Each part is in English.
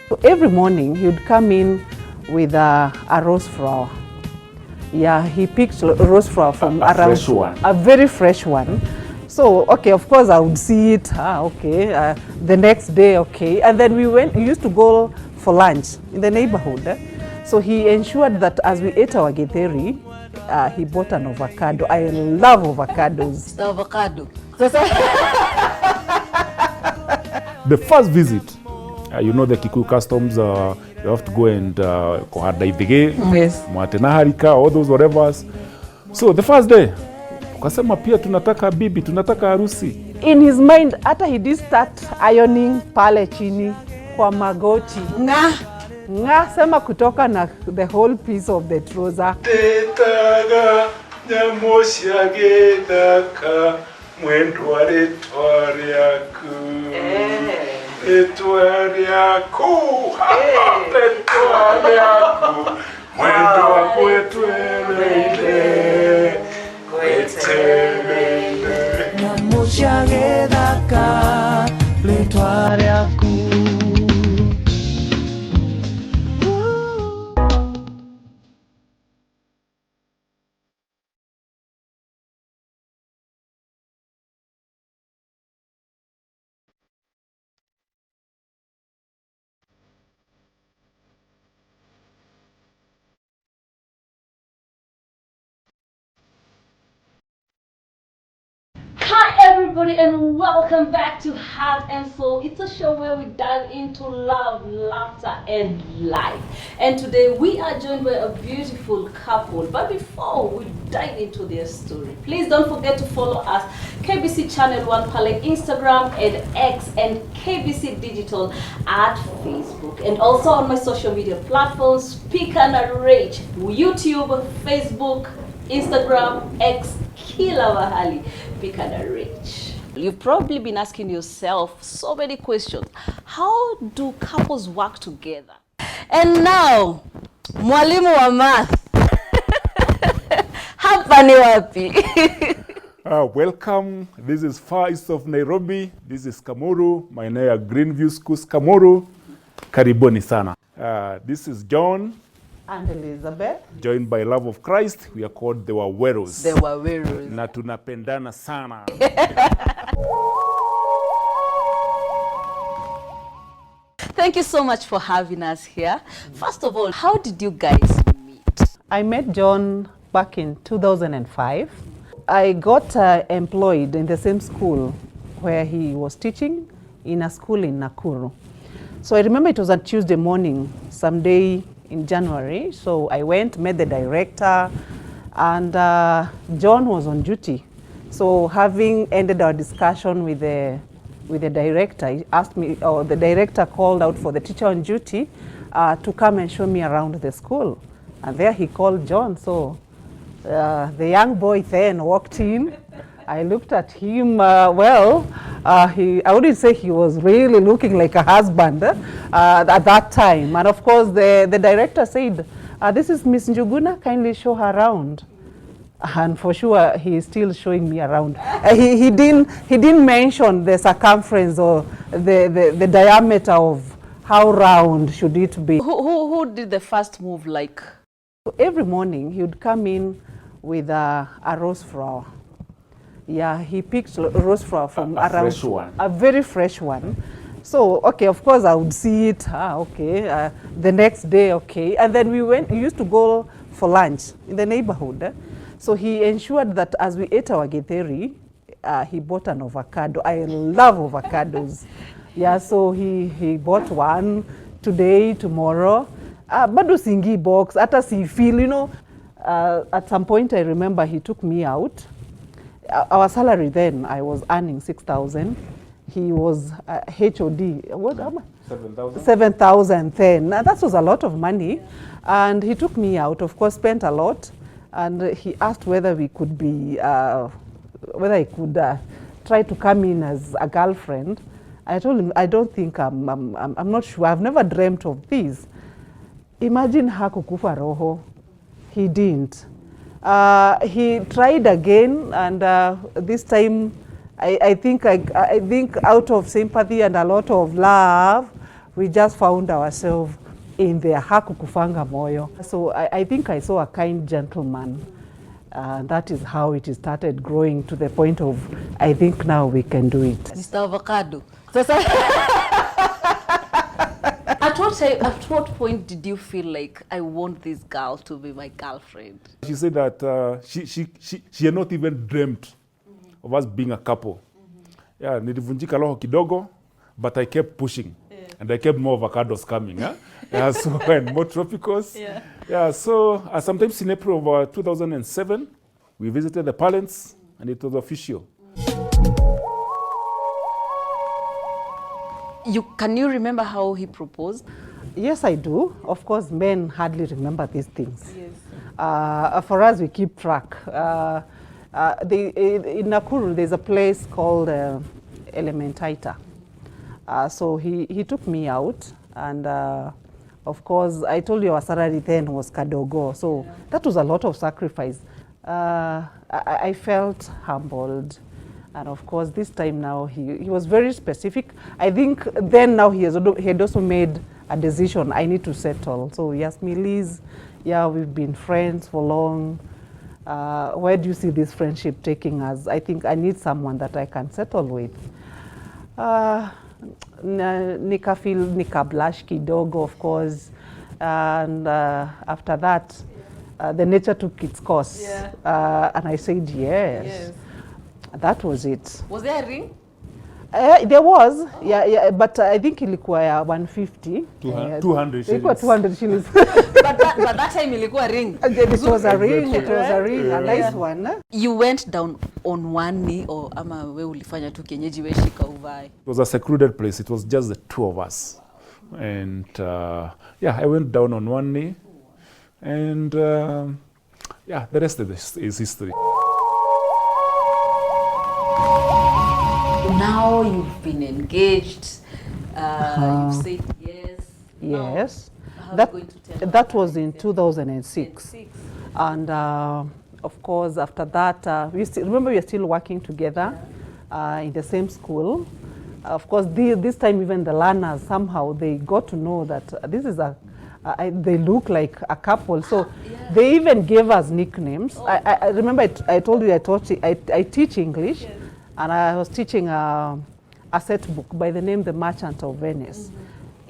So every morning he would come in with a rose flower. Yeah, he picked rose flower from a fresh one. A very fresh one. So, okay, of course I would see it, okay, the next day, okay. And then we used to go for lunch in the neighborhood. So he ensured that as we ate our githeri, he bought an avocado. I love avocados. The avocado. The first visit, you know the Kikuyu customs, you have to go and kohadaithige, yes, mwatenaharika, all those whatevers. So the first day, ukasema pia tunataka bibi, tunataka harusi. In his mind, after he did start ironing pale chini kwa magoti. Nga sema kutoka na the whole piece of the trouser. Tetaga nyamoshyagedaka mwendware twariaku. Etwariaku. Etwariaku. Mwendwa kwetwelele. Kwetwelele. Nyamoshyagedaka letwariaku. Hi everybody and welcome back to Heart and Soul. It's a show where we dive into love, laughter and life. And today we are joined by a beautiful couple. But before we dive into their story, please don't forget to follow us KBC Channel 1 Pale Instagram and X and KBC Digital at Facebook. And also on my social media platforms, Pick and Rage, YouTube, Facebook, Instagram, X, kila mahali. Pick and Rich. You've probably been asking yourself so many questions. How do couples work together? And now, mwalimu wa math. Hapa ni wapi? Welcome. This is Far East of Nairobi. This is Kamuru. Maeneo ya Greenview Schools Kamuru. Karibuni sana. This is John And Elizabeth. Joined by love of Christ, we are called the Wawerus. The Waweru. Na tunapendana sana. Thank you so much for having us here. First of all, how did you guys meet? I met John back in 2005. I got employed in the same school where he was teaching, in a school in Nakuru. So I remember it was a Tuesday morning, someday in January. So I went, met the director, and John was on duty. So having ended our discussion with the director, he asked me, or the director called out for the teacher on duty to come and show me around the school. And there he called John. So the young boy then walked in. I looked at him, I wouldn't say he was really looking like a husband at that time. And of course, the director said, this is Miss Njuguna, kindly show her around. And for sure, he is still showing me around. He didn't mention the circumference or the diameter of how round should it be. Who did the first move like? So every morning, he would come in with a rose flower. Yeah, he picked rose flower from a fresh one. A very fresh one. So, okay, of course I would see it, okay, the next day, okay. And then we used to go for lunch in the neighborhood. So he ensured that as we ate our githeri, he bought an avocado. I love avocados. Yeah, so he bought one today, tomorrow. Bado singi box, ata si feel, you know. At some point I remember he took me out. Our salary then, I was earning 6,000. He was HOD, what? 7,000. 7,000 then. Now, that was a lot of money. And he took me out, of course, spent a lot. And he asked whether we could be, whether I could try to come in as a girlfriend. I told him, I don't think, I'm not sure. I've never dreamt of this. Imagine hakukufa roho. He didn't. He tried again, and this time I think out of sympathy and a lot of love we just found ourselves in their hakukufanga moyo. So I think I saw a kind gentleman. That is how it started growing to the point of, I think now we can do it. Mr. Avocado. At what point did you feel like, I want this girl to be my girlfriend? She said that she had not even dreamt of us being a couple. Yeah, nilivunjika roho kidogo, but I kept pushing. And I kept more avocados coming. Yeah, so and more tropicals. Yeah, so sometimes in April of 2007, we visited the parents, and it was official. Can you remember how he proposed? Yes, I do. Of course, men hardly remember these things. Yes. For us, we keep track. In Nakuru, there's a place called Elementaita. So he took me out, and of course, I told you our salary then was kadogo. So that was a lot of sacrifice. I felt humbled. And of course, this time now, he was very specific. I think then now he had also made a decision, I need to settle. So he asked me, Liz, yeah, we've been friends for long. Where do you see this friendship taking us? I think I need someone that I can settle with. Nika blush kidogo, of course. And after that, the nature took its course. And I said yes. That was it. Was there a ring? There was, but I think ilikuwa ya 150. 200 shillings. Ilikuwa 200 shillings. but that time ilikuwa ring. It was a ring, a nice one. You went down on one knee, or ama we ulifanya tu kienyeji we shika uvae? It was a secluded place. It was just the two of us. And I went down on one knee. And the rest of this is history. Now you've been engaged, you've said yes. Yes. Now, that was in 2006. And of course, after that, remember we are still working together in the same school. Of course, this time even the learners, somehow they got to know that this is they look like a couple. So they even gave us nicknames. I remember I told you I teach English. Yes. And I was teaching a set book by the name The Merchant of Venice.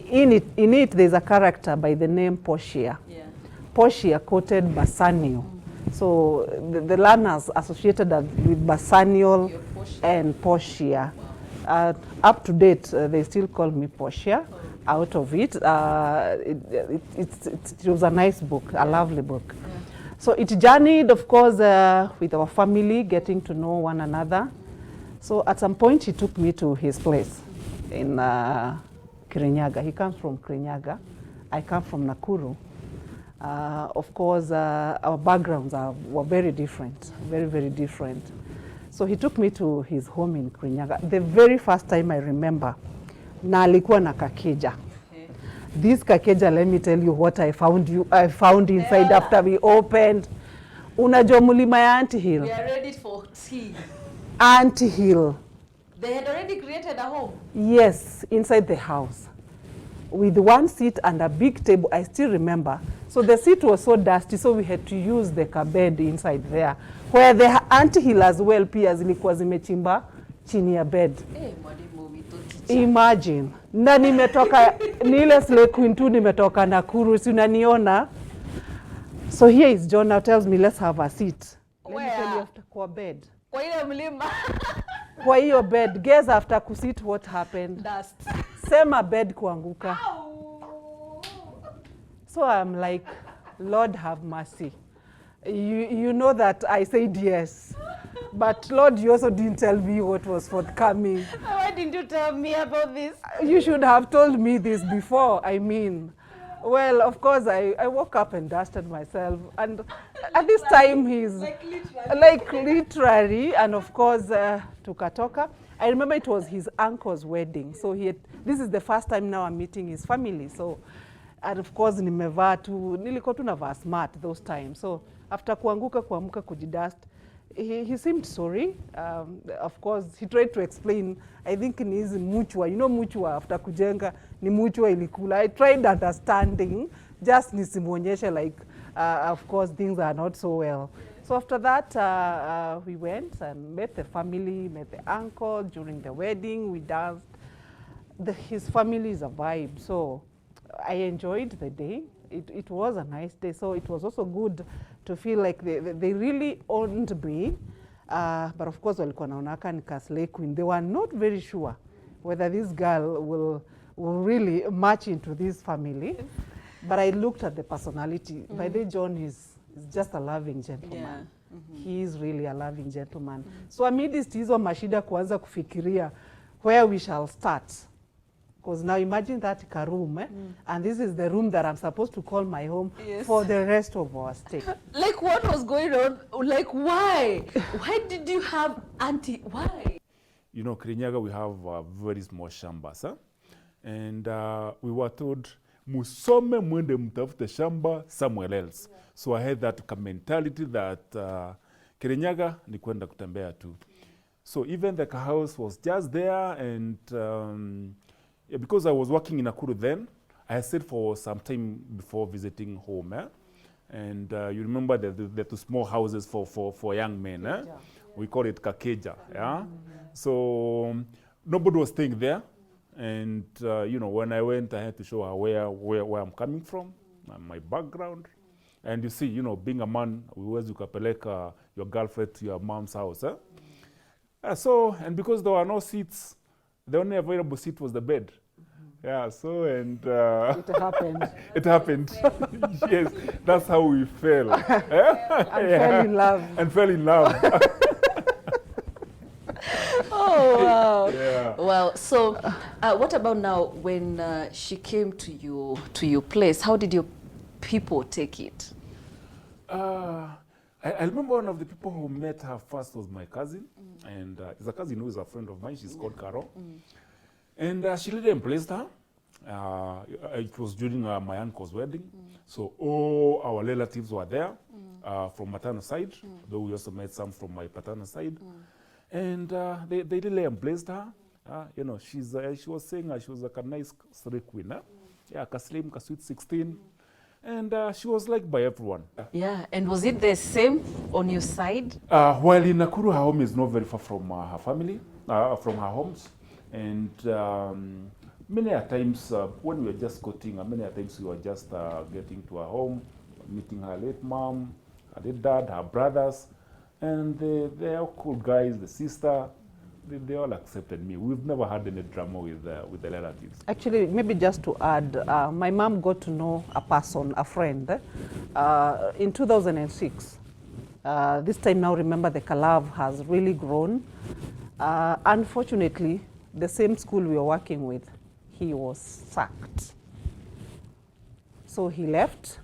In it, there's a character by the name Portia. Portia quoted Bassanio. So the learners associated that with Bassanio and Portia. Up to date, they still call me Portia. Out of it, it was a nice book, a lovely book. So it journeyed, of course, with our family, getting to know one another. So at some point, he took me to his place in Kirinyaga. He comes from Kirinyaga. I come from Nakuru. Of course, our backgrounds were very different, very, very different. So he took me to his home in Kirinyaga. The very first time I remember, na alikuwa na kakeja. This kakeja, let me tell you what I found inside after we opened. Unajua mulima ya Ant Hill. We are ready for tea. Ant Hill. They had already created a home? Yes, inside the house. With one seat and a big table, I still remember. So the seat was so dusty, so we had to use the bed inside there. Where the Ant Hill as well, pia zilikuwa zimechimba chini ya bed. Imagine. Na nimetoka, nile Slay Queen tu nimetoka Nakuru, si unaniona? So here is John now tells me, let's have a seat. Let me tell you after kwa bed. Kwa ile mlima. Kwa hiyo bed, guess after kusit what happened? Dust. Sema bed kuanguka. So I'm like, Lord have mercy. You know that I said yes. But Lord, you also didn't tell me what was forthcoming. Why didn't you tell me about this? You should have told me this before, I mean. Well, of course, I woke up and dusted myself. And at this time, he's like literally, and of course, tukatoka. I remember it was his uncle's wedding. So this is the first time now I'm meeting his family. So, and of course, nilikuwa tu navaa smart those times. So after kuamka kujidust, he seemed sorry. Of course, he tried to explain, I think in his muchwa, you know muchwa after kujenga, ni muchwa ilikula. I tried understanding, just nisimuonyeshe like, of course, things are not so well. So after that, we went and met the family, met the uncle during the wedding, we danced. His family is a vibe, so I enjoyed the day. It was a nice day, so it was also good to feel like they really owned me. But of course, walikuwa naonaka ni Slay Queen. They were not very sure whether this girl will really match into this family. But I looked at the personality. By the way, John is just a loving gentleman. Yeah. He is really a loving gentleman. So amidst hizo mashida kuanza kufikiria where we shall start. Because now imagine that room, and this is the room that I'm supposed to call my home for the rest of our stay. Like what was going on? Like why? Why did you have auntie? Why? You know, Kirinyaga, we have very small shambas, huh? And we were told, musome mwende mtafute shamba somewhere else. Yeah. So I had that mentality that Kirinyaga ni kwenda kutembea tu. So even the house was just there, and yeah, because I was working in Nakuru then, I had stayed for some time before visiting home. And you remember the two small houses for young men. Yeah. We call it kakeja. Yeah? So nobody was staying there. And you know, when I went, I had to show her where I'm coming from, my background. And you see, you know, being a man, huwezi ukapeleka your girlfriend to your mom's house. So, and because there were no seats, the only available seat was the bed. Yeah, so, and it happened. It happened. Yes, that's how we fell. Fell in love. And fell in love. Oh, wow. Yeah. Well, so what about now when she came to your place? How did your people take it? I remember one of the people who met her first was my cousin. And it's a cousin who is a friend of mine. She's called Carol. And she really embraced her. It was during my uncle's wedding. So all our relatives were there from maternal side, though we also met some from my paternal side. And they really embraced her. You know, she was saying she was like a nice Slay Queen. Yeah, slim, sweet 16. And she was liked by everyone. Yeah, and was it the same on your side? While in Nakuru, her home is not very far from her family, from her homes. And many a times when we were just courting, many a times we were just getting to her home, meeting her late mom, her late dad, her brothers. And they're all cool guys, the sister. They all accepted me. We've never had any drama with the relatives. Actually, maybe just to add, my mom got to know a person, a friend, in 2006. This time now, remember, the Kalav has really grown. Unfortunately, the same school we were working with, he was sacked. So he left,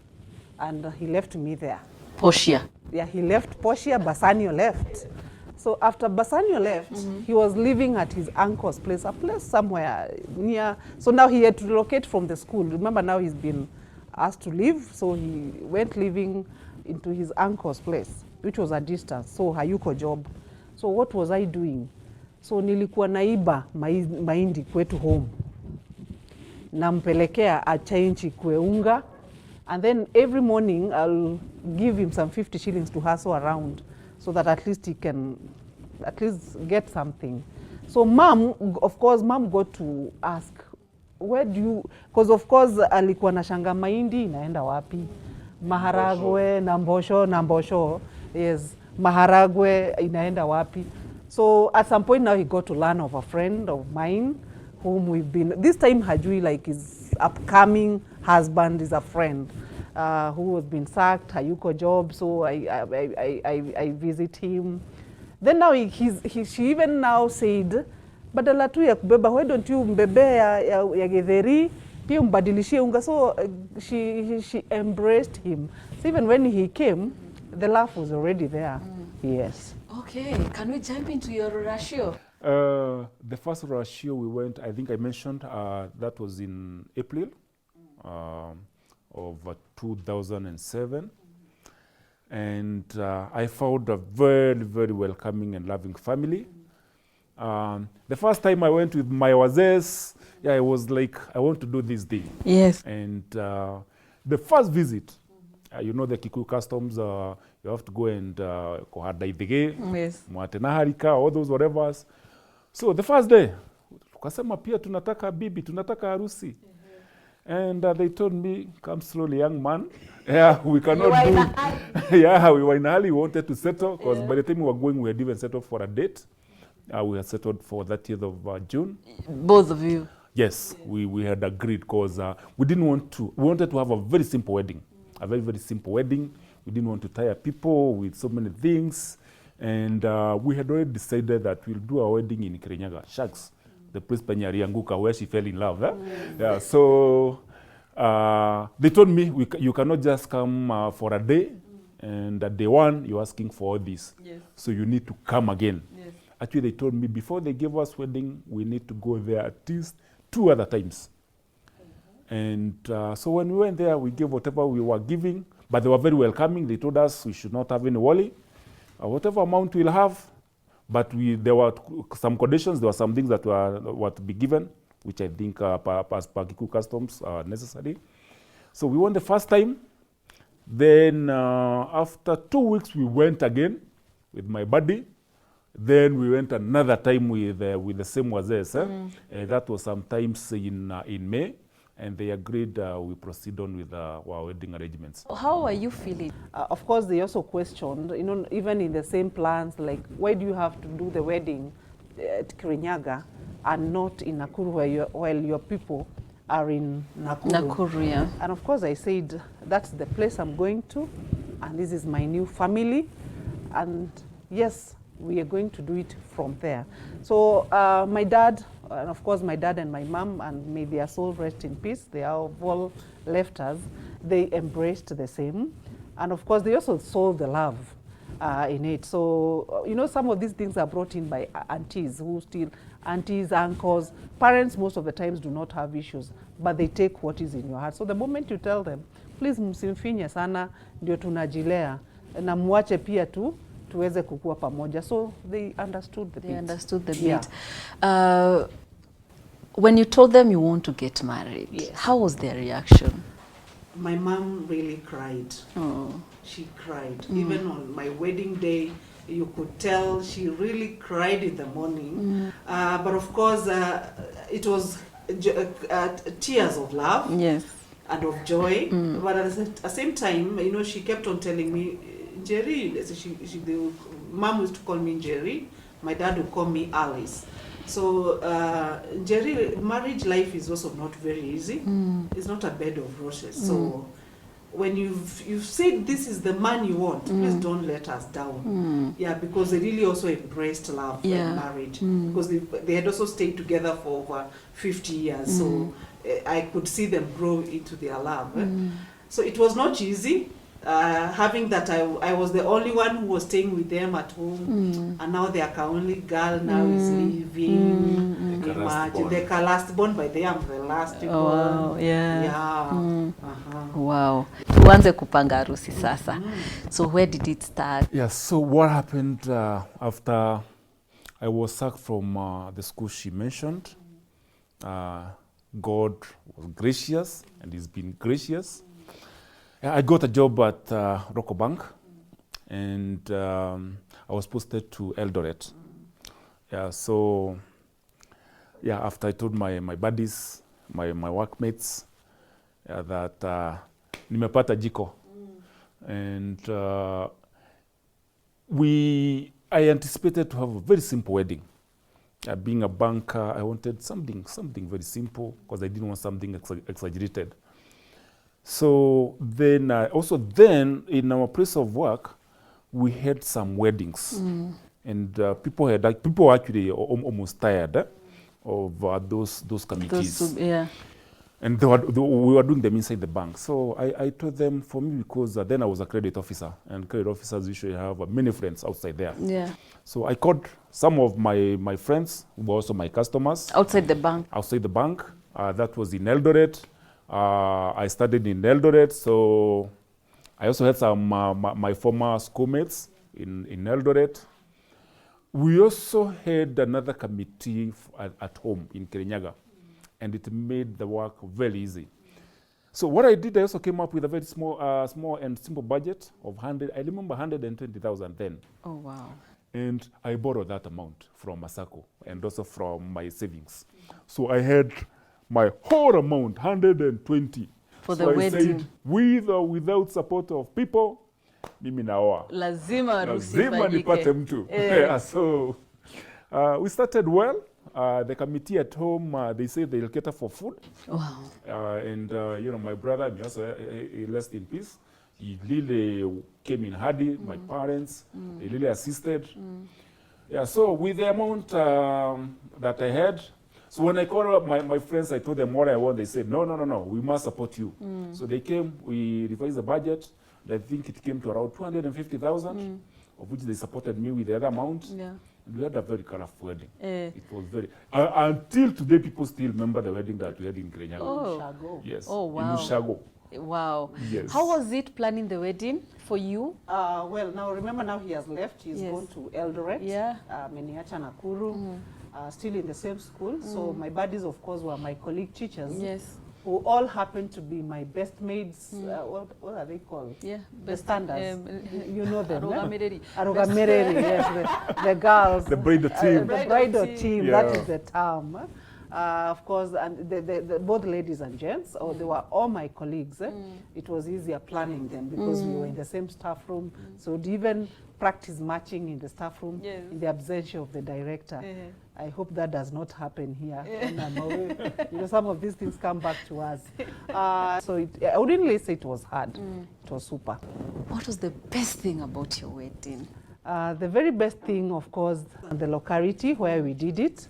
and he left me there. Portia. Yeah, he left Portia, Bassanio left. So after Bassanio left, he was living at his uncle's place, a place somewhere near. So now he had to relocate from the school. Remember, now he's been asked to leave, so he went living into his uncle's place, which was a distance, so hayuko job. So what was I doing? So nilikuwa naiba mahindi kwetu home. Nampelekea achange kwe unga, and then every morning I'll give him some 50 shillings to hustle around, so that at least he can at least get something. So mom, of course, mom got to ask, where do you, because of course alikuwa na shanga mahindi inaenda wapi? Maharagwe na mbosho, yes, maharagwe inaenda wapi? So at some point now he got to learn of a friend of mine whom we've been, this time hajui, like his upcoming husband is a friend who has been sacked, hayuko job, so I visit him. Then now she even now said, badala tu ya kubeba, why don't you mbebe ya githeri, pia mbadilishie unga. So she embraced him. So even when he came, the laugh was already there. Yes. Okay, can we jump into your ratio? The first ratio we went, I think I mentioned, that was in April of 2007. And I found a very, very welcoming and loving family. The first time I went with my wazes, I was like, I want to do this thing. Yes. And the first visit, you know the Kikuyu customs, you have to go and kohadaithige, Yes. mwatenaharika, all those whatevers. So the first day, tukasema pia tunataka bibi, tunataka harusi. And they told me, come slowly, young man. Yeah, we cannot do. Yeah, we were in a hurry. We wanted to settle because by the time we were going, we had even settled for a date. We had settled for 30th of June. Both of you? Yes, we had agreed because we didn't want to. We wanted to have a very simple wedding, a very, very simple wedding. We didn't want to tire people with so many things. And we had already decided that we'll do our wedding in Kirinyaga, Sharks, the place Penyarianguka, where she fell in love. Yeah, so they told me, you cannot just come for a day, and at day one, you're asking for all this. Yes. So you need to come again. Yes. Actually, they told me before they gave us wedding, we need to go there at least 2 other times. And so when we went there, we gave whatever we were giving, but they were very welcoming. They told us we should not have any worry. Whatever amount we'll have, but there were some conditions, there were some things that were to be given, which I think as per Kikuyu customs are necessary. So we went the first time. Then after 2 weeks, we went again with my buddy. Then we went another time with the same wazes. That was sometimes in May. And they agreed we proceed on with our wedding arrangements. How are you feeling? Of course, they also questioned, you know, even in the same plans, like, why do you have to do the wedding at Kirinyaga and not in Nakuru while your people are in Nakuru? Nakuru, yeah. And of course, I said, that's the place I'm going to, and this is my new family. And yes, we are going to do it from there. So my dad, and of course my dad and my mom, and may their soul rest in peace, they have all left us, they embraced the same. And of course they also saw the love in it. So, you know, some of these things are brought in by aunties, aunties, uncles. Parents most of the times do not have issues, but they take what is in your heart. So the moment you tell them, please msimfinye sana, ndio tunajilea, na muache pia tuweze kukua pamoja. So they understood the bit. They understood the Yeah. bit. When you told them you want to get married, Yes. how was their reaction? My mom really cried. Oh. She cried. Even on my wedding day, you could tell she really cried in the morning. But of course, it was tears of love. Yes. And of joy. But at the same time, you know, she kept on telling me, Jerry, mom used to call me Jerry, my dad would call me Alice. So Jerry, marriage life is also not very easy. It's not a bed of roses. So when you've said this is the man you want, please don't let us down. Yeah, because they really also embraced love and marriage. Because they had also stayed together for over 50 years. So I could see them grow into their love. So it was not easy. Having that I was the only one who was staying with them at home, and now their only girl now is leaving. Imagine the last born, by them I'm the last born. Wow, yeah. Yeah. Wow. Tuanze kupanga harusi sasa. So where did it start? Yes, so what happened after I was sacked from the school she mentioned? God was gracious, and He's been gracious. I got a job at Rocco Bank, and I was posted to Eldoret. Yeah, so after I told my buddies, my workmates, that nimepata jiko, and I anticipated to have a very simple wedding. Being a banker, I wanted something very simple because I didn't want something exaggerated. So then, in our place of work, we had some weddings, and people were actually almost tired of those committees. And we were doing them inside the bank. So I told them, for me, because then I was a credit officer, and credit officers usually have many friends outside there. Yeah. So I called some of my friends, who were also my customers. Outside the bank? Outside the bank. That was in Eldoret. I studied in Eldoret, so I also had some my former schoolmates in Eldoret. We also had another committee at home in Kirinyaga, and it made the work very easy. So what I did, I also came up with a very small and simple budget of 120,000 then. Oh, wow. And I borrowed that amount from Masako and also from my savings. So I had my whole amount, 120. For so the I wedding. said, with or without support of people, mimi naoa. Lazima harusi Lazima ifanyike. nipate mtu. Yeah, so we started well. The committee at home, they say they'll cater for food. Wow. And you know, my brother, he rest in peace. He really came in handy. My parents, they really assisted. Yeah, so with the amount that I had, so when I called up my friends, I told them what I want. They said, no, we must support you. So they came, we revised the budget. I think it came to around 250,000, of which they supported me with the other amount. Yeah. We had a very colorful wedding. It was very, until today, people still remember the wedding that we had in Kirinyaga. Oh. Yes. Oh, wow. In Ushago. Wow. Yes. How was it planning the wedding for you? Well, now remember, now he has left. He's gone to Eldoret. Yeah. Meniacha Nakuru. Still in the same school. So my buddies, of course, were my colleague teachers. Yes. Who all happened to be my best maids. What are they called? Yeah. The standards. You know them. Arugamereri. Arugamereri, yes. The girls. The bridal team. The bridal team, Yeah. that is the term. Of course, and both ladies and gents, they were all my colleagues. It was easier planning them because we were in the same staff room. So we'd even practice matching in the staff room in the absence of the director. I hope that does not happen here. When I'm away. You know, some of these things come back to us. So I wouldn't really say it was hard. It was super. What was the best thing about your wedding? The very best thing, of course, the locality where we did it.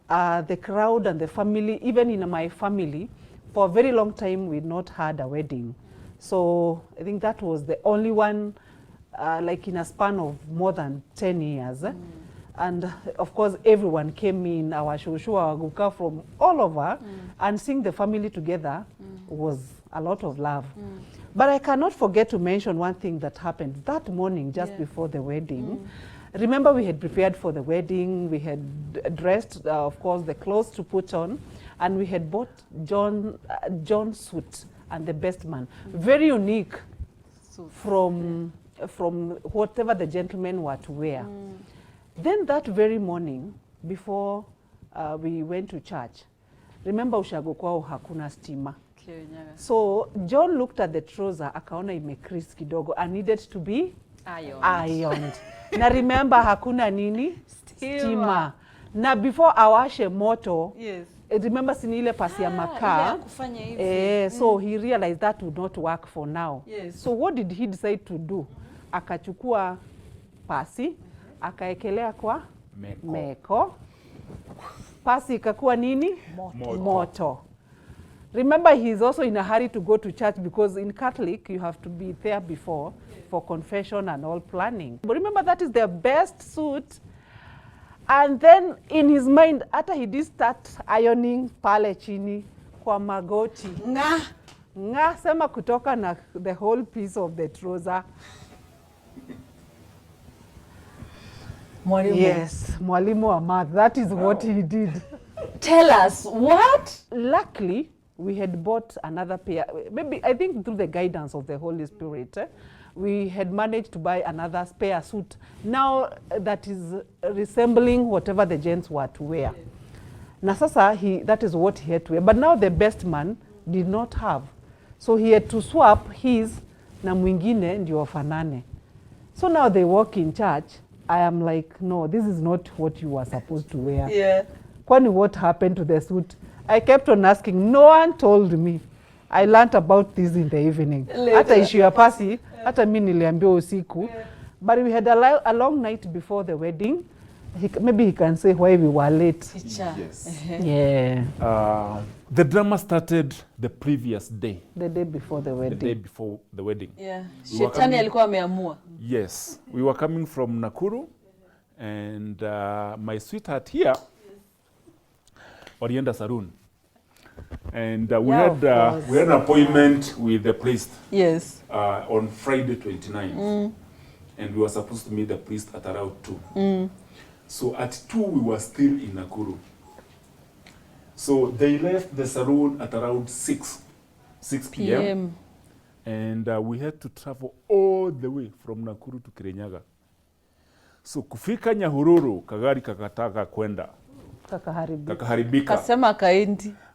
The crowd and the family, even in my family, for a very long time we'd not had a wedding. So I think that was the only one, like in a span of more than 10 years. And of course everyone came in, our shushu, our guka from all over, and seeing the family together was a lot of love. But I cannot forget to mention one thing that happened that morning just before the wedding. Remember, we had prepared for the wedding, we had dressed, of course, the clothes to put on, and we had bought John's suit and the best man. Very unique from whatever the gentlemen were to wear. Then that very morning, before we went to church, remember Ushago kwao hakuna stima. So John looked at the trouser, akaona imecrease kidogo and needed to be ironed. Na remember hakuna nini? Stima. Na before awashe moto, remember sini ile pasi ya makaa. So he realized that would not work for now. So what did he decide to do? Akachukua pasi, akaekelea kwa meko. Pasi ikakuwa nini? Moto. Remember, he's also in a hurry to go to church because in Catholic, you have to be there before for confession and all planning. But remember, that is their best suit. And then in his mind, after he did start ironing pale chini kwa magoti. Nga sema kutoka na the whole piece of the trouser. Mwalimu. Yes, mwalimu wa math. That is what he did. Tell us, what? Luckily, we had bought another pair. Maybe, I think through the guidance of the Holy Spirit, we had managed to buy another spare suit. Now that is resembling whatever the gents were to wear. Na sasa, that is what he had to wear. But now the best man did not have. So he had to swap his na mwingine ndio wafanane. So now they walk in church. I am like, no, this is not what you were supposed to wear. Yeah. Kwani what happened to the suit? I kept on asking. No one told me. I learned about this in the evening. Hata issue ya pasi, hata mimi niliambiwa usiku. But we had a long night before the wedding. Maybe he can say why we were late. Yes. Yeah. The drama started the previous day. The day before the wedding. The day before the wedding. Yeah. Shetani alikuwa ameamua. Yes. We were coming from Nakuru, and my sweetheart here, Orienda Sarun. And Yeah, we had an appointment with the priest Yes. on Friday 29th. And we were supposed to meet the priest at around 2. So at 2, we were still in Nakuru. So they left the saloon at around 6 p.m. And we had to travel all the way from Nakuru to Kirinyaga. So kufika Nyahururu, kagari kakataka kwenda. Kakaharibika.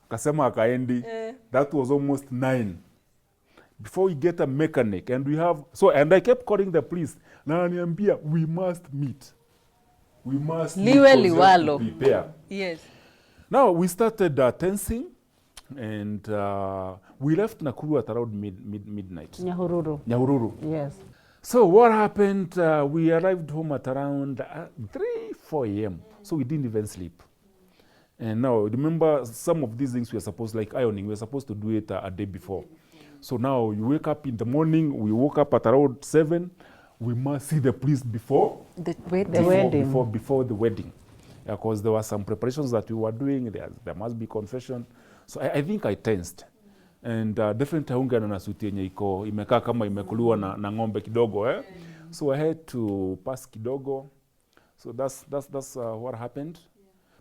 Kasema akaendi. That was almost 9. Before we get a mechanic, and we have, and I kept calling the priest. Na niambia, we must meet. We must liwalo. Prepare. Yes. Now we started tensing, and we left Nakuru at around midnight. Nyahururu. Yes. So what happened? We arrived home at around 4 a.m. So we didn't even sleep. And now remember, some of these things we were supposed, like ironing, we were supposed to do it a day before. So now you wake up in the morning. We woke up at around 7. We must see the priest before the wedding. Before the wedding, because there were some preparations that we were doing. There must be confession. So I think I tensed, and definitely haungana na suti yenye iko imekaa kama imekuliwa na ng'ombe kidogo eh. So I had to pass kidogo. So that's what happened.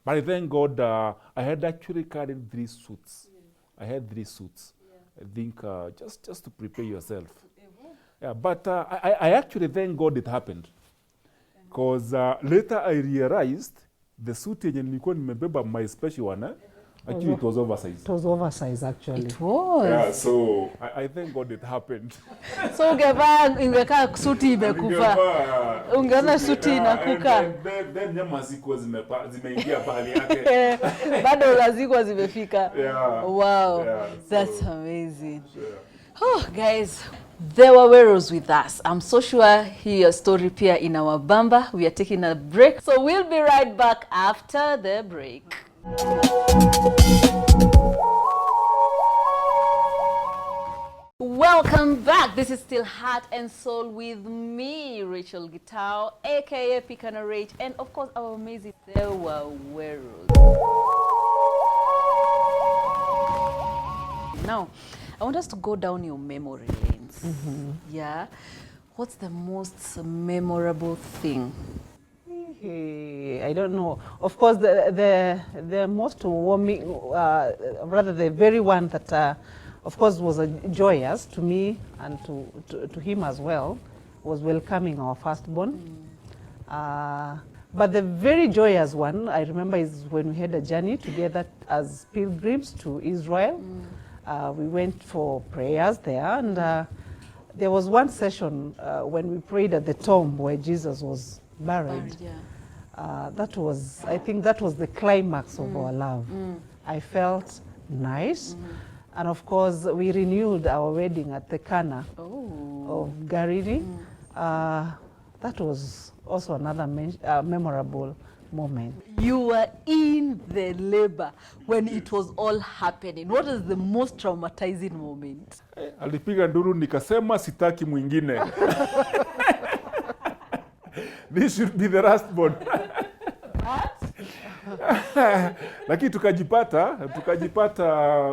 But I thank God I had actually carried 3 suits. I had 3 suits. I think just to prepare yourself. Yeah, but I actually thank God it happened. Because later I realized the suit yenye nilikuwa nimebeba, my special one, actually it was oversized. It was oversized, actually. It was. Yeah, so I thank God it happened. So ungevaa ingeka suti imekufa. Ungeona suti inakuka. Then nyama ziko zimeingia pahali yake. Bado lazima zimefika. Yeah. Wow. Yeah, That's amazing. Yeah. Oh, guys, there were Wawerus with us. I'm so sure your story pia in our bamba. We are taking a break. So we'll be right back after the break. Welcome back. This is still Heart and Soul with me, Rachel Gitao, aka Pikana Rach, and of course our amazing there were Wawerus. Now, I want us to go down your memory lanes. Yeah. What's the most memorable thing? I don't know. Of course, the most warming, rather the very one that, of course, was joyous to me and to him as well, was welcoming our firstborn. But the very joyous one, I remember, is when we had a journey together as pilgrims to Israel. We went for prayers there, and there was one session when we prayed at the tomb where Jesus was buried. That was, I think that was the climax of our love. I felt nice. And of course, we renewed our wedding at the Cana of Galilee. That was also another memorable moment. You were in the labor when it was all happening. What is the most traumatizing moment? Alipiga nduru nikasema sitaki mwingine. This should be the last born. Lakini tukajipata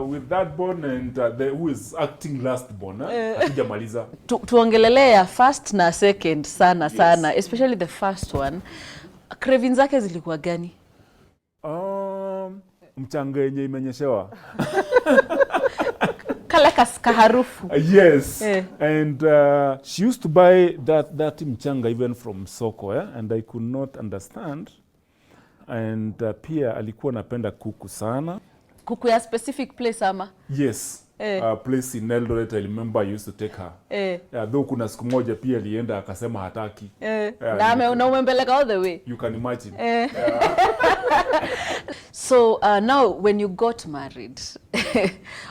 with that born and who is acting last born. Hatujamaliza. Tuongelelea ya first na second sana, especially the first one. Cravings zake zilikuwa gani? Mchanga yenye imenyeshewa. Kale kaharufu. Yes. And she used to buy that mchanga even from soko, and I could not understand. And pia alikuwa napenda kuku sana. Kuku ya specific place ama? Yes. Place in Eldoret, I remember I used to take her. Though kuna siku moja pia alienda akasema hataki. Na umempeleka all the way. You can imagine. So now when you got married,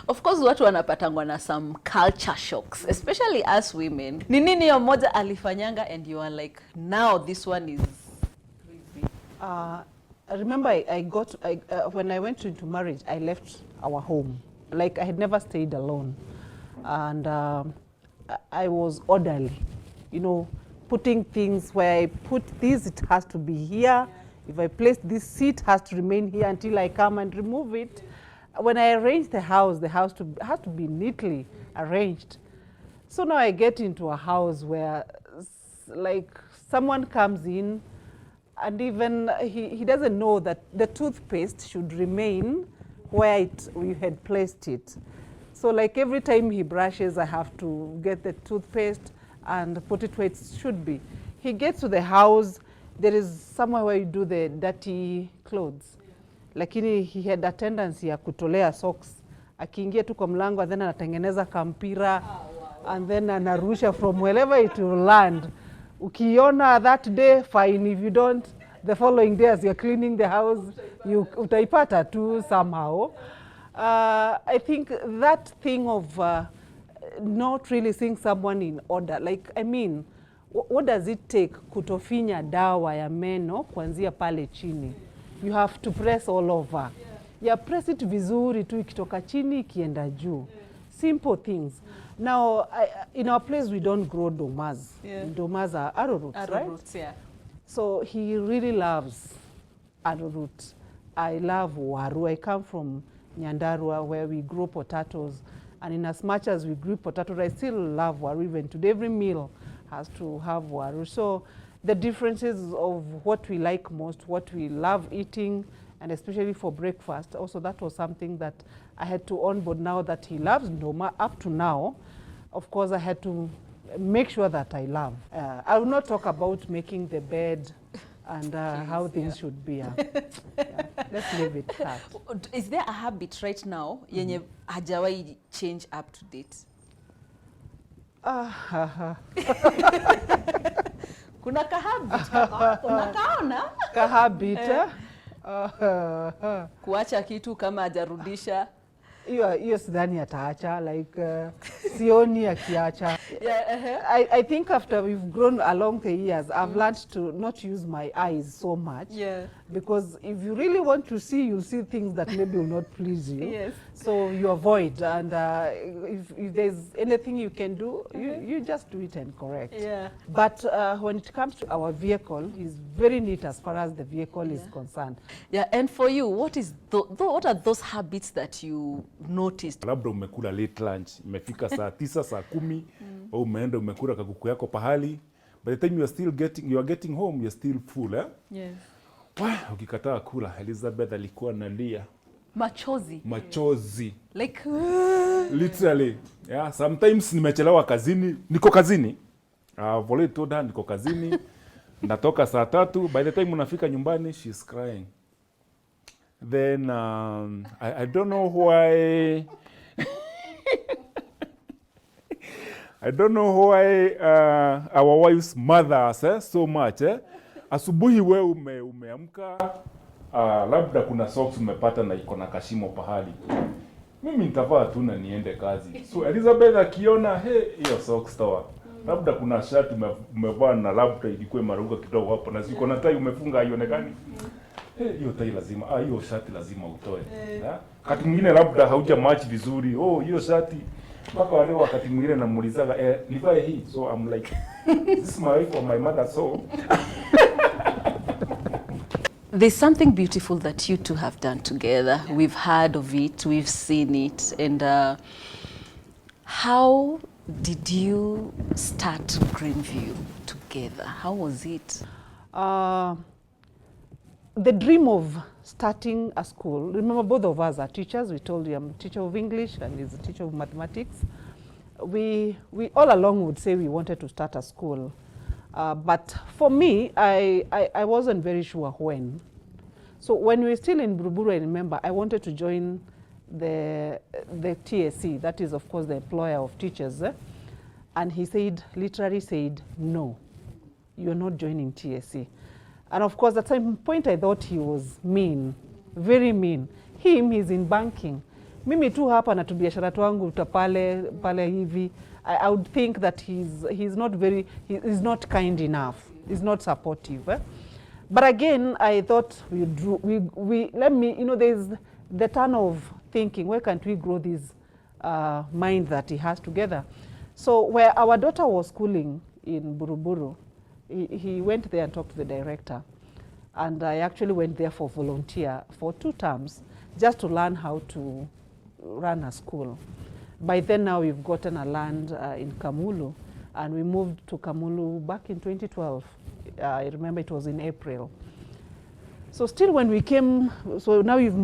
of course watu wanapatangwa na some culture shocks, especially us women. Ni nini hiyo moja alifanyanga and you are like, now this one is crazy? I remember when I went into marriage, I left our home. Like I had never stayed alone. And I was orderly, you know, putting things where I put this, it has to be here. If I place this seat, has to remain here until I come and remove it. when I arrange the house has to be neatly arranged. So now I get into a house where like someone comes in and even he doesn't know that the toothpaste should remain where we had placed it. So like every time he brushes, I have to get the toothpaste and put it where it should be. He gets to the house, there is somewhere where you do the dirty clothes. Lakini he had a tendency ya kutolea socks. Akiingia tu kwa mlango and then anatengeneza kampira and then anarusha from wherever it will land. Ukiona that day, fine. If you don't, the following day as you're cleaning the house, you utaipata tu somehow. I think that thing of not really seeing someone in order, like, I mean, what does it take kutofinya dawa ya meno kuanzia pale chini? You have to press all over. Yeah, press it vizuri tu ikitoka chini ikienda juu. Simple things. Now, in our place, we don't grow domas. Yeah. Domas are arrowroots, right? Arrowroots, yeah. So he really loves arrowroot. I love waweru. I come from Nyandarua where we grow potatoes. And in as much as we grew potatoes, I still love waweru. Even today, every meal has to have waweru. So the differences of what we like most, what we love eating, and especially for breakfast. Also, that was something that I had to onboard now that he loves ndoma. Up to now, of course, I had to make sure that I love. I will not talk about making the bed and how things should be. Yeah. Let's leave it at that. Is there a habit right now yenye hajawai change up to date? Kuna kahabit unakaona? Kahabit. Kuacha kitu kama hajarudisha. Hiyo sidhani ataacha, like sioni akiacha. I think after we've grown along the years, I've learned to not use my eyes so much. Yeah. Because if you really want to see, you'll see things that maybe will not please you. Yes. So you avoid, and if there's anything you can do, you just do it and correct. Yeah. But when it comes to our vehicle, he's very neat as far as the vehicle is concerned. Yeah, and for you, what are those habits that you noticed? Labda umekula late lunch, imefika saa 9, saa 10, au umeenda umekula kakuku yako pahali. By the time you are getting home, you're still full, eh? Yes. Ukikataa kula, Elizabeth alikuwa analia. Machozi. Like literally. Yeah, sometimes nimechelewa kazini, niko kazini. Vole told her niko kazini. Natoka saa 3, by the time unafika nyumbani, she's crying. Then I don't know why I don't know why our wives mother us so much. Asubuhi we umeamka, labda kuna socks umepata na iko na kashimo pahali. Mimi nitavaa tu na niende kazi. So Elizabeth akiona hiyo socks toa. Labda kuna shirt umevaa na labda ilikuwa maruga kidogo hapo na ziko na tai umefunga haionekani. Hiyo tai lazima, hiyo shati lazima utoe. Wakati mwingine labda hauja match vizuri. Hiyo shati mpaka wale wakati mwingine namuulizaga nivae hii. So I'm like, this is my wife or my mother, so there's something beautiful that you two have done together. Yeah. We've heard of it, we've seen it, and how did you start Greenview together? How was it? The dream of starting a school, remember both of us are teachers. We told you I'm a teacher of English and he's a teacher of mathematics. We all along would say we wanted to start a school. But for me, I wasn't very sure when. So when we were still in Buruburu, I remember I wanted to join the TSC, that is of course the employer of teachers. And he literally said, no, you're not joining TSC. And of course, at some point I thought he was mean, very mean. He's in banking. Mimi tu hapa na tubiashara twangu utapale hivi. I would think that he's not kind enough. He's not supportive. But again, I thought there's the turn of thinking, where can't we grow this mind that he has together? So where our daughter was schooling in Buruburu, he went there and talked to the director. And I actually went there for volunteer for 2 terms. just to learn how to run a school. By then now we've gotten a land in Kamulu, and we moved to Kamulu back in 2012. I remember it was in April. So still when we came, so now we've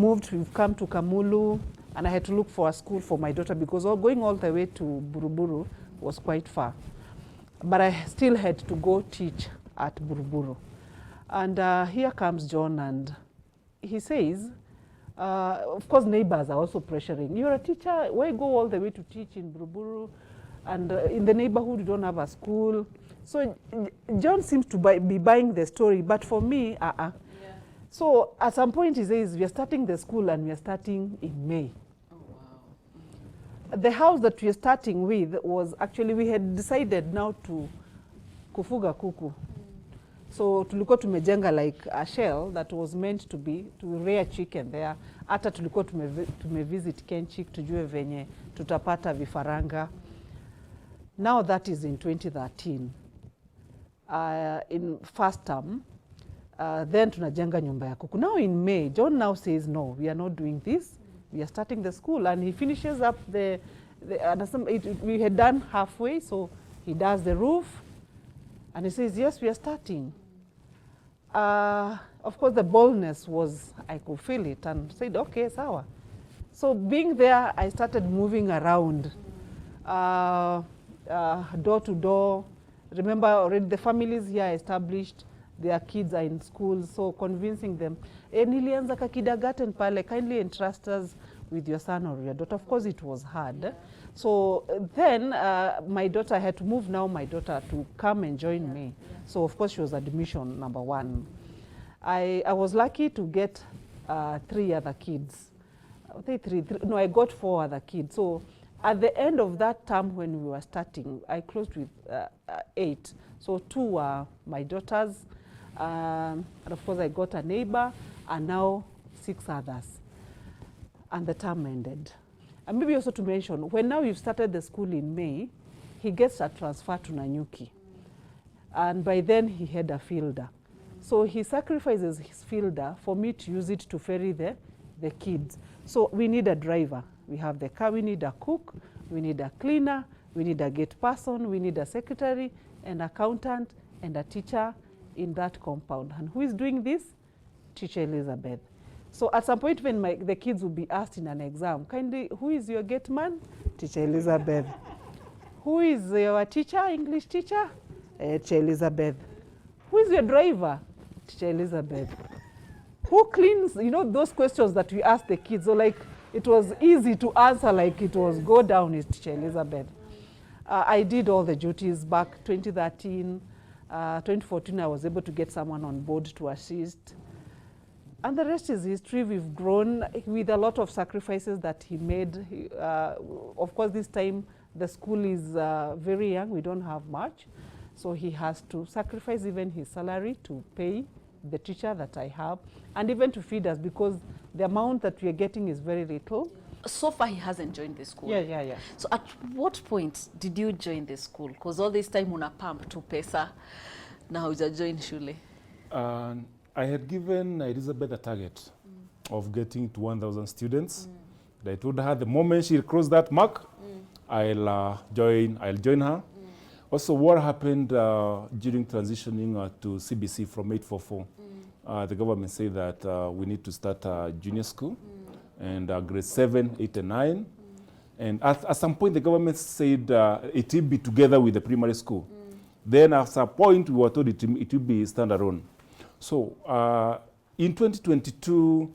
come to Kamulu, and I had to look for a school for my daughter because going all the way to Buruburu was quite far. But I still had to go teach at Buruburu. And here comes John, and he says, of course neighbors are also pressuring. You're a teacher, why go all the way to teach in Buruburu? And in the neighborhood you don't have a school. So John seems to be buying the story, but for me, Yeah. So at some point he says, we are starting the school and we are starting in May. Oh, wow. The house that we are starting with was actually, we had decided now to kufuga kuku. So tulikuwa tumejenga like a shell that was meant to rear chicken there. Hata tulikuwa tumevisit Kenchik tujue venye tutapata vifaranga. Now that is in 2013. In first term, then tunajenga nyumba ya kuku. Now in May, John now says, no, we are not doing this. We are starting the school, and he finishes up we had done halfway, so he does the roof, and he says, yes, we are starting. Of course, the boldness was, I could feel it, and said, okay, sawa. So being there, I started moving around, door to door. Remember already the families here are established, their kids are in school, so convincing them, nilianza ka kindergarten pale, kindly entrust us with your son or your daughter. Of course it was hard. Yeah. So then my daughter, I had to move now my daughter to come and join me. Yeah. So of course she was admission number 1. I was lucky to get 3 other kids. I got 4 other kids. So at the end of that term when we were starting, I closed with 8. So 2 were my daughters, and of course I got a neighbor, and now 6 others. And the term ended. And maybe also to mention, when now you've started the school in May, he gets a transfer to Nanyuki. And by then he had a fielder. So he sacrifices his fielder for me to use it to ferry the kids. So we need a driver. We have the car, we need a cook, we need a cleaner, we need a gate person, we need a secretary, an accountant, and a teacher in that compound. And who is doing this? Teacher Elizabeth. So at some point when the kids will be asked in an exam, kindly, who is your gate man? Teacher Elizabeth. Who is your teacher, English teacher? Teacher Elizabeth. Who is your driver? Teacher Elizabeth. Who cleans? You know, those questions that we ask the kids. So like, it was easy to answer, like it was go down is Teacher Elizabeth. I did all the duties back 2013. 2014, I was able to get someone on board to assist. And the rest is history. We've grown with a lot of sacrifices that he made. Of course, this time the school is very young. We don't have much. So he has to sacrifice even his salary to pay the teacher that I have, and even to feed us, because the amount that we are getting is very little. So far he hasn't joined the school. Yeah. So at what point did you join the school? Because all this time una pump to pesa, now you join shule. I had given Elizabeth a target of getting to 1,000 students. I told her the moment she crossed that mark, I'll join her. Also, what happened during transitioning to CBC from 844? The government said that we need to start a junior school and grade 7, 8, and 9. And at some point, the government said it will be together with the primary school. Then at some point, we were told it will be standalone. So in 2022,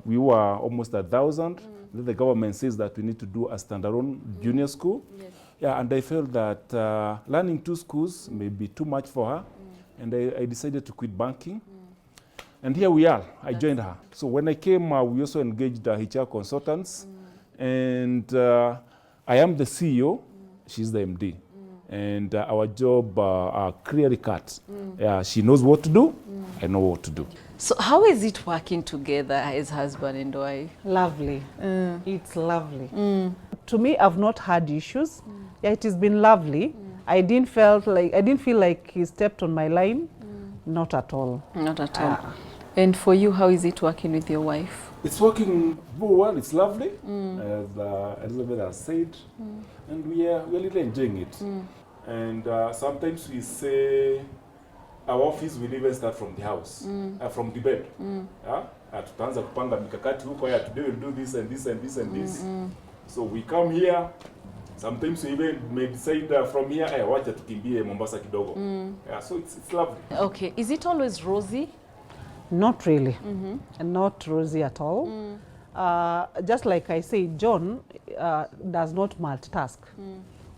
we were almost 1,000. Then the government says that we need to do a standalone junior school. Yes. Yeah, and I felt that learning 2 schools may be too much for her. And I decided to quit banking. And here we are. I joined her. So when I came, we also engaged HR consultants. And I am the CEO. She's the MD. And our job are clearly cut. She knows what to do. I know what to do. So how is it working together as husband and wife? Lovely. It's lovely. To me, I've not had issues. Yeah, it has been lovely. I didn't feel like he stepped on my line. Not at all. Not at all. And for you, how is it working with your wife? It's working very well. It's lovely, as Elizabeth has said, and we are really enjoying it. And sometimes we say our office will even start from the house, from the bed. Yeah? Tutaanza kupanga mikakati huko, yeah, today we'll do this and this and this and this. So we come here. Sometimes we even may decide from here, wacha tukimbie Mombasa kidogo. Yeah, so it's lovely. Okay, is it always rosy? Not really, not rosy at all. Just like I say, John does not multitask.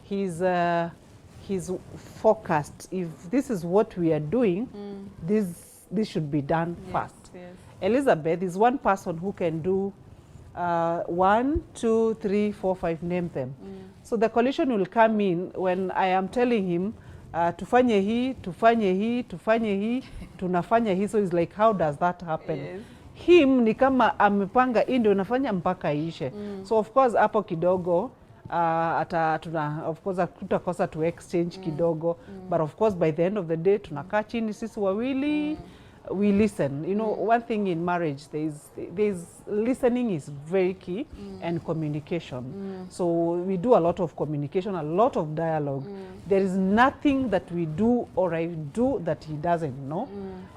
He's focused. If this is what we are doing, this should be done fast. Yes. Elizabeth is one person who can do 1, 2, 3, 4, 5, name them. So the collision will come in when I am telling him tufanye hii, tufanye hii, tufanye hii, tunafanya hii. So it's like, how does that happen? Yes. Him ni kama amepanga hii ndio unafanya mpaka ishe. So of course hapo kidogo of course tutakosa to exchange kidogo, but of course by the end of the day tunakaa chini sisi wawili, we listen. You know, one thing in marriage, there's listening is very key, and communication. So we do a lot of communication, a lot of dialogue. There is nothing that we do or I do that he doesn't know,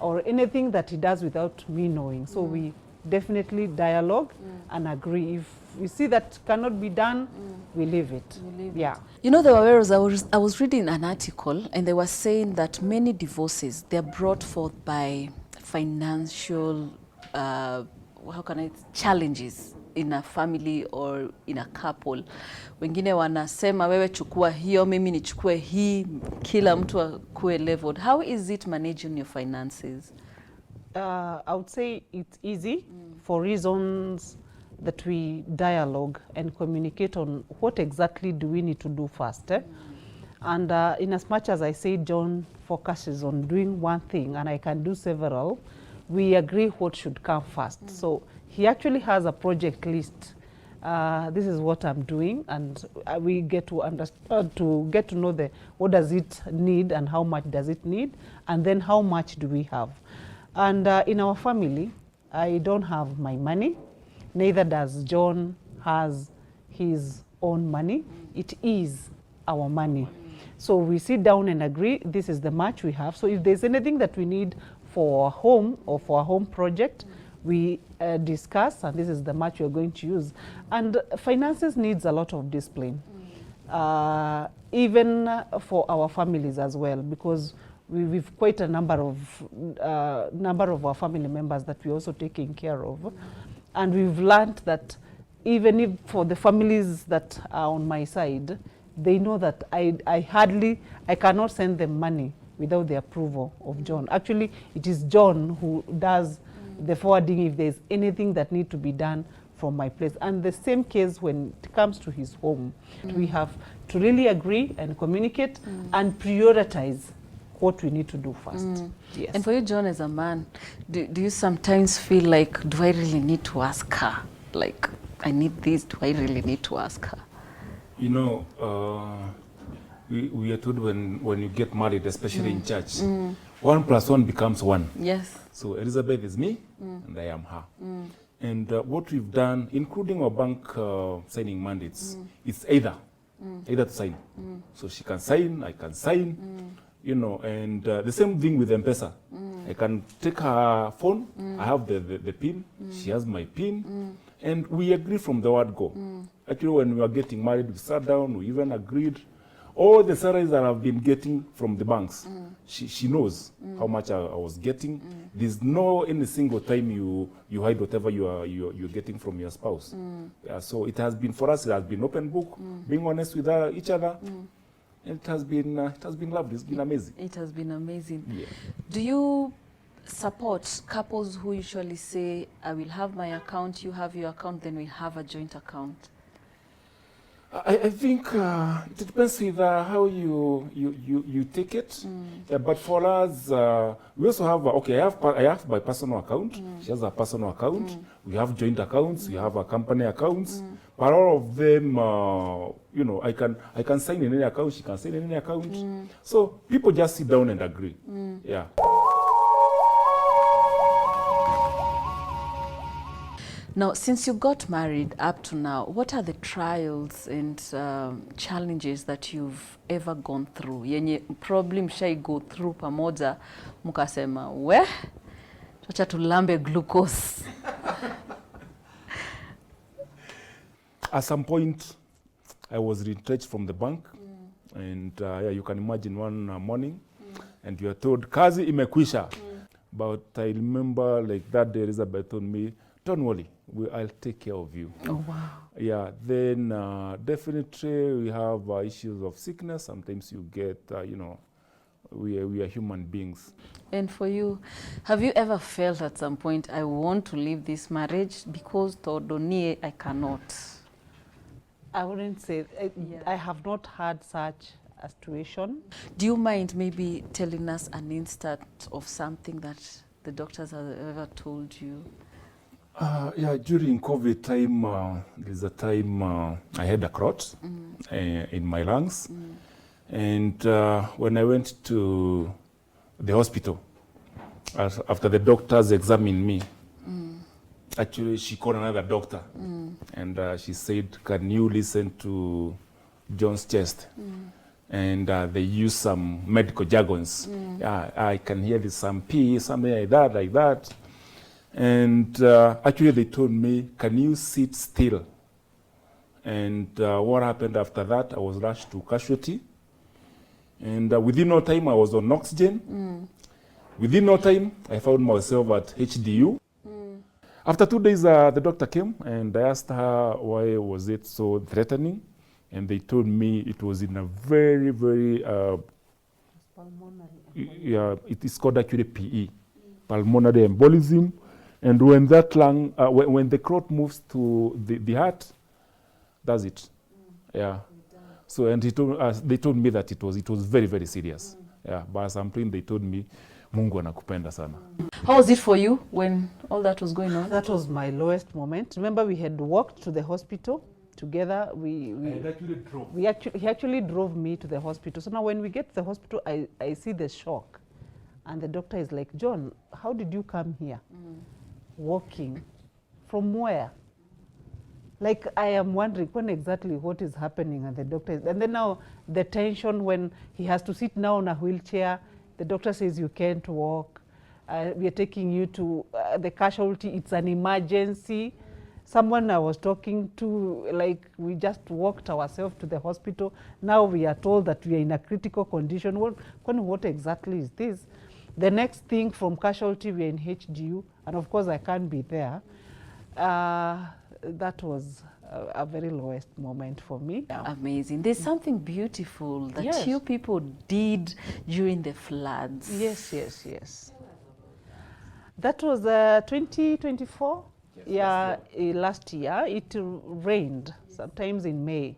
or anything that he does without me knowing. So we definitely dialogue and agree. If we see that cannot be done, we leave it. Yeah. You know, the Wawerus, I was reading an article and they were saying that many divorces, they're brought forth by financial, challenges in a family or in a couple. Wengine wanasema wewe chukua hiyo, mimi nichukue hii, kila mtu akue leveled. How is it managing your finances? I would say it's easy for reasons that we dialogue and communicate on what exactly do we need to do first. And in as much as I say John focuses on doing one thing and I can do several, we agree what should come first. So he actually has a project list. This is what I'm doing, and we get to understand, to get to know what does it need and how much does it need, and then how much do we have. And in our family, I don't have my money, neither does John has his own money. It is our money. So we sit down and agree, this is the much we have. So if there's anything that we need for a home or for a home project, we discuss, and this is the much we're going to use. And finances needs a lot of discipline, even for our families as well, because we've quite a number of our family members that we're also taking care of. And we've learned that even if for the families that are on my side, they know that I cannot send them money without the approval of John. Actually, it is John who does the forwarding if there's anything that needs to be done from my place. And the same case when it comes to his home. We have to really agree and communicate and prioritize what we need to do first. Yes. And for you, John, as a man, do you sometimes feel like, do I really need to ask her? Like, I need this, do I really need to ask her? You know, we are told when you get married, especially in church, 1 + 1 becomes 1. Yes. So Elizabeth is me, and I am her. And what we've done, including our bank signing mandates, it's either to sign. So she can sign, I can sign, you know, and the same thing with M-Pesa. I can take her phone, I have the PIN, she has my PIN, and we agree from the word go. Actually, when we were getting married, we sat down, we even agreed. All the salaries that I've been getting from the banks, she knows how much I was getting. There's no any single time you hide whatever you're getting from your spouse. Yeah, so it has been, for us, it has been open book, being honest with each other. And it has been lovely. It's been amazing. It has been amazing. Yeah. Do you support couples who usually say, I will have my account, you have your account, then we'll have a joint account? I think it depends with how you take it. But for us, we also have, I have my personal account. She has a personal account. We have joint accounts. We have a company accounts. But all of them, you know, I can sign in any account. She can sign in any account. So people just sit down and agree. Yeah. Now, since you got married up to now, what are the trials and challenges that you've ever gone through? Yenye probably mshai go through pamoja, mukasema, we, tuacha tulambe glucose. At some point, I was retrenched from the bank. And yeah, you can imagine one morning, and you are told, kazi imekwisha. But I remember like that day, Elizabeth told me, don't worry, I'll take care of you. Oh, wow. Yeah, then definitely we have issues of sickness. Sometimes you get, you know, we are human beings. And for you, have you ever felt at some point, I want to leave this marriage because Todonie I cannot? I wouldn't say, I have not had such a situation. Do you mind maybe telling us an instant of something that the doctors have ever told you? Yeah, during COVID time, there's a time I had a clot in my lungs. And when I went to the hospital, after the doctors examined me, actually she called another doctor and she said, can you listen to John's chest? And they use some medical jargons. Yeah, I can hear this, some P, something like that. And actually they told me, can you sit still? And what happened after that, I was rushed to casualty. And within no time, I was on oxygen. Within no time, I found myself at HDU. After 2 days, the doctor came and I asked her why was it so threatening. And they told me it was in a very, very, yeah, it is called actually PE, pulmonary embolism. And when that lung, when the clot moves to the heart, that's it. Yeah. So, and he told us, they told me that it was very, very serious. Yeah. But at some point they told me, Mungu anakupenda sana. How was it for you when all that was going on? That was my lowest moment. Remember, we had walked to the hospital together. He actually drove me to the hospital. So now when we get to the hospital, I see the shock. And the doctor is like, John, how did you come here? Walking. From where? Like, I am wondering when exactly what is happening, and the doctor is, and then now the tension when he has to sit now in a wheelchair. The doctor says you can't walk. We are taking you to the casualty. It's an emergency. Someone I was talking to, like, we just walked ourselves to the hospital. Now we are told that we are in a critical condition. What exactly is this? The next thing, from casualty, we are in HDU, and of course I can't be there. That was a very lowest moment for me. Amazing. There's something beautiful that Yes. you people did during the floods. Yes, yes, yes. That was 2024. Yeah, last year. It rained sometimes in May,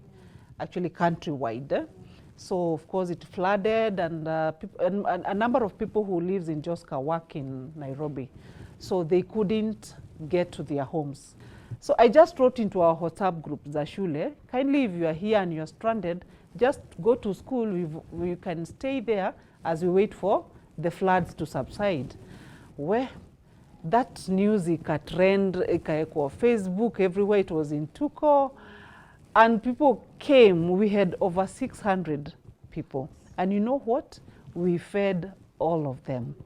actually countrywide. So of course it flooded, and a number of people who lives in Joska work in Nairobi, so they couldn't get to their homes. So I just wrote into our WhatsApp group, za shule, kindly if you are here and you are stranded, just go to school. We can stay there as we wait for the floods to subside. Where that news ikatrend, ikaekwa Facebook, everywhere. It was in Tuko, and people came. We had over 600 people. And you know what? We fed all of them.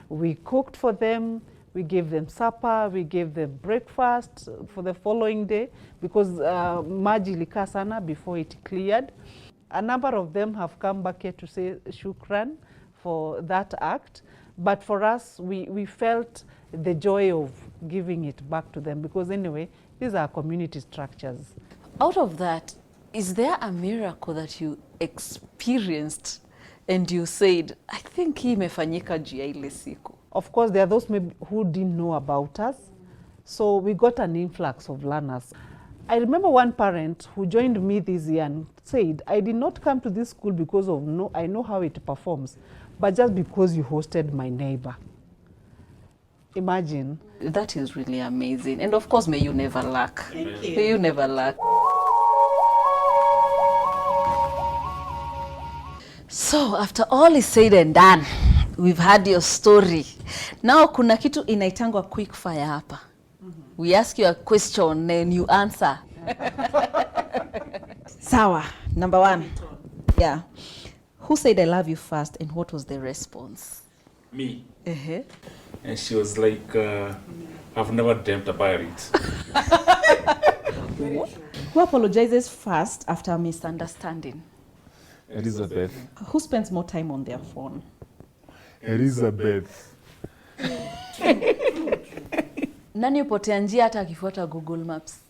We cooked for them. We gave them supper, we gave them breakfast for the following day, because maji ilikaa sana before it cleared. A number of them have come back here to say shukran for that act. But for us, we felt the joy of giving it back to them, because anyway, these are community structures. Out of that, is there a miracle that you experienced and you said, I think hii imefanyika juu ya ile siku? Of course, there are those maybe who didn't know about us. So we got an influx of learners. I remember one parent who joined me this year and said, I did not come to this school because of I know how it performs, but just because you hosted my neighbor. Imagine. That is really amazing. And of course, may you never lack. Thank you. May you never lack. So after all is said and done, we've had your story. Now kuna kitu inaitangwa quick fire hapa. We ask you a question and you answer. Sawa, number 1. Yeah. Who said I love you first and what was the response? Me. Uh-huh. And she was like, I've never dreamt about it. Who apologizes first after a misunderstanding? Elizabeth. Who spends more time on their phone? Elizabeth. Nani upotea njia hata akifuata Google Maps?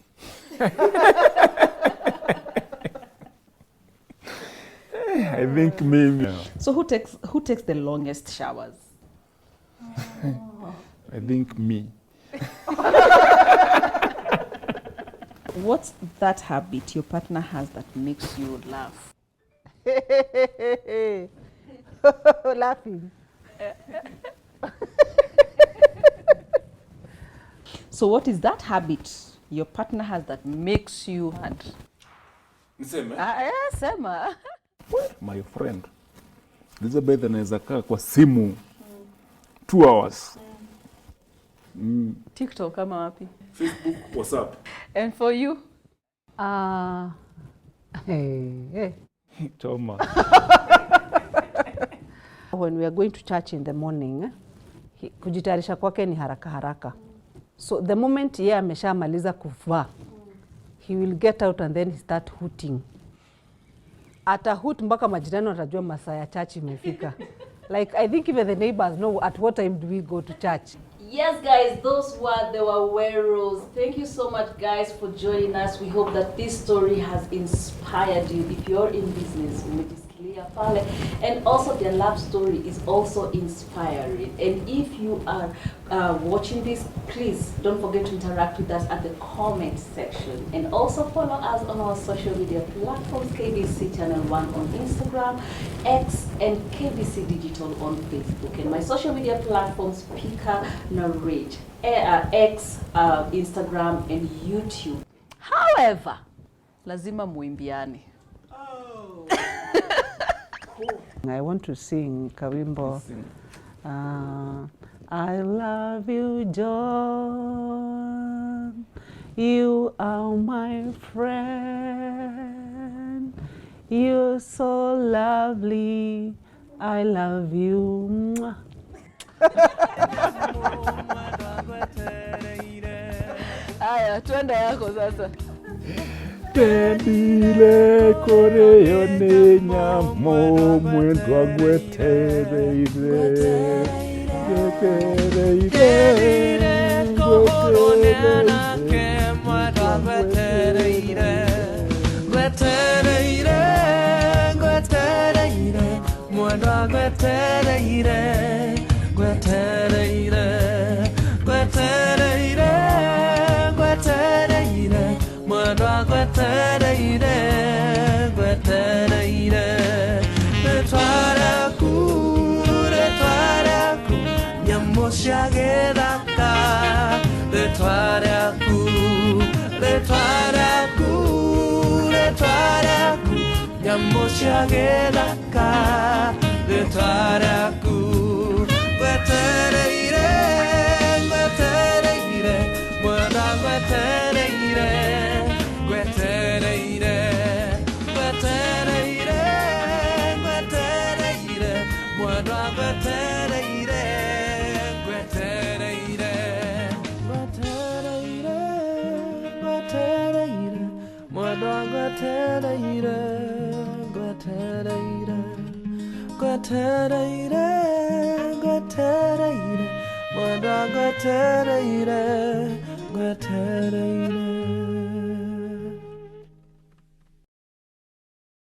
I think maybe. So who takes the longest showers? I think me. What's that habit your partner has that makes you laugh? Laughing. So what is that habit your partner has that makes you mad? Sema. My friend. Elizabeth anaweza kaa kwa simu 2 hours. TikTok kama wapi? Facebook, WhatsApp. And for you? Choma. When we are going to church in the morning, kujitayarisha kwake ni haraka haraka. So the moment yeye ameshamaliza kuvaa, he will get out and then he start hooting. Ata hoot mpaka majirani watajua masaa ya church imefika. Like I think even the neighbors know at what time do we go to church. Yes, guys, those were the Wawerus. Thank you so much, guys, for joining us. We hope that this story has inspired you. If you're in business, umejisikilia pale, and also their love story is also inspiring. And if you are watching this, please don't forget to interact with us at the comment section, and also follow us on our social media platforms: KBC Channel 1 on Instagram, X, and KBC Digital on Facebook. And my social media platforms: Pika, Narrate, X, Instagram, and YouTube. However, lazima muimbiane. Oh. Cool. I want to sing Kawimbo. I love you, John. You are my friend. You're so lovely. I love you. Aya, tuende yako sasa. Tendile koreo ne nyamo mwendwa gwetereire. Gwetereire. Gwetereire. Mwendwa gwetereire. Gwetereire. Gwetereire. Mwendwa gwetereire. Gwetereire. Gwetereire. Gwetereire. Mwendwa gwetereire. Gwetereire. Retwaraku. Retwaraku. Nyamushagedaka. Retwaraku. Retwaraku. Retwaraku. Nyamushagedaka. Retwaraku. Gwetereire. Gwetereire. Mwendwa gwetereire. Gwetereire. Gwetereire. Gwetereire. Mwendwa gwetereire. Gwetereire. Gwetereire. Gwetereire. Mwendwa gwetereire. Gwetereire. Gwetereire. Gwetereire. Mwendwa gwetereire. Gwetereire.